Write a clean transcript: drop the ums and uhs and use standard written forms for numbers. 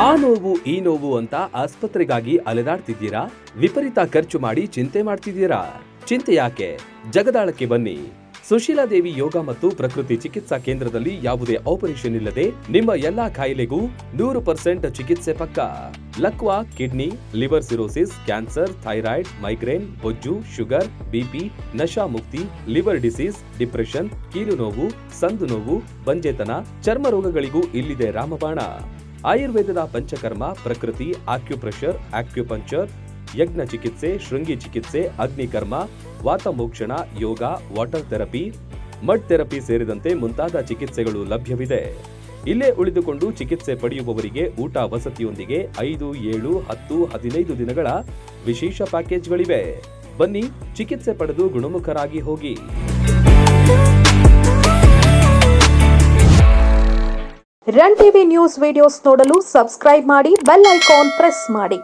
ಆ ನೋವು ಈ ನೋವು ಅಂತ ಆಸ್ಪತ್ರೆಗಾಗಿ ಅಲೆದಾಡ್ತಿದ್ದೀರಾ? ವಿಪರೀತ ಖರ್ಚು ಮಾಡಿ ಚಿಂತೆ ಮಾಡ್ತಿದ್ದೀರಾ? ಚಿಂತೆ ಯಾಕೆ? ಜಗದಾಳಕ್ಕೆ ಬನ್ನಿ. ಸುಶೀಲಾ ದೇವಿ ಯೋಗ ಮತ್ತು ಪ್ರಕೃತಿ ಚಿಕಿತ್ಸಾ ಕೇಂದ್ರದಲ್ಲಿ ಯಾವುದೇ ಆಪರೇಷನ್ ಇಲ್ಲದೆ ನಿಮ್ಮ ಎಲ್ಲಾ ಕಾಯಿಲೆಗೂ 100% ಚಿಕಿತ್ಸೆ ಪಕ್ಕ. ಲಕ್ವಾ, kidney, liver cirrhosis, cancer, thyroid, migraine, ಬೊಜ್ಜು, ಶುಗರ್, ಬಿಪಿ, ನಶಾ ಮುಕ್ತಿ, ಲಿವರ್ ಡಿಸೀಸ್, ಡಿಪ್ರೆಷನ್, ಕೀಲು ನೋವು, ಸಂದು ನೋವು, ಬಂಜೆತನ, ಚರ್ಮ ರೋಗಗಳಿಗೂ ಇಲ್ಲಿದೆ ರಾಮಬಾಣ. ಆಯುರ್ವೇದದ ಪಂಚಕರ್ಮ, ಪ್ರಕೃತಿ, ಆಕ್ಯುಪ್ರೆಷರ್, ಆಕ್ಯುಪಂಕ್ಚರ್, ಯಜ್ಞ ಚಿಕಿತ್ಸೆ, ಶೃಂಗಿ ಚಿಕಿತ್ಸೆ, ಅಗ್ನಿಕರ್ಮ, ವಾತಮೋಕ್ಷಣ, ಯೋಗ, ವಾಟರ್ ಥೆರಪಿ, ಮಡ್ ಥೆರಪಿ ಸೇರಿದಂತೆ ಮುಂತಾದ ಚಿಕಿತ್ಸೆಗಳು ಲಭ್ಯವಿದೆ. ಇಲ್ಲೇ ಉಳಿದುಕೊಂಡು ಚಿಕಿತ್ಸೆ ಪಡೆಯುವವರಿಗೆ ಊಟ ವಸತಿಯೊಂದಿಗೆ 5, 7, 10, 15 ದಿನಗಳ ವಿಶೇಷ ಪ್ಯಾಕೇಜ್ಗಳಿವೆ. ಬನ್ನಿ, ಚಿಕಿತ್ಸೆ ಪಡೆದು ಗುಣಮುಖರಾಗಿ ಹೋಗಿ. ರನ್ ಟಿವಿ ನ್ಯೂಸ್ ವಿಡಿಯೋಸ್ ನೋಡಲು ಸಬ್ಸ್ಕ್ರೈಬ್ ಮಾಡಿ, ಬೆಲ್ ಐಕಾನ್ ಪ್ರೆಸ್ ಮಾಡಿ.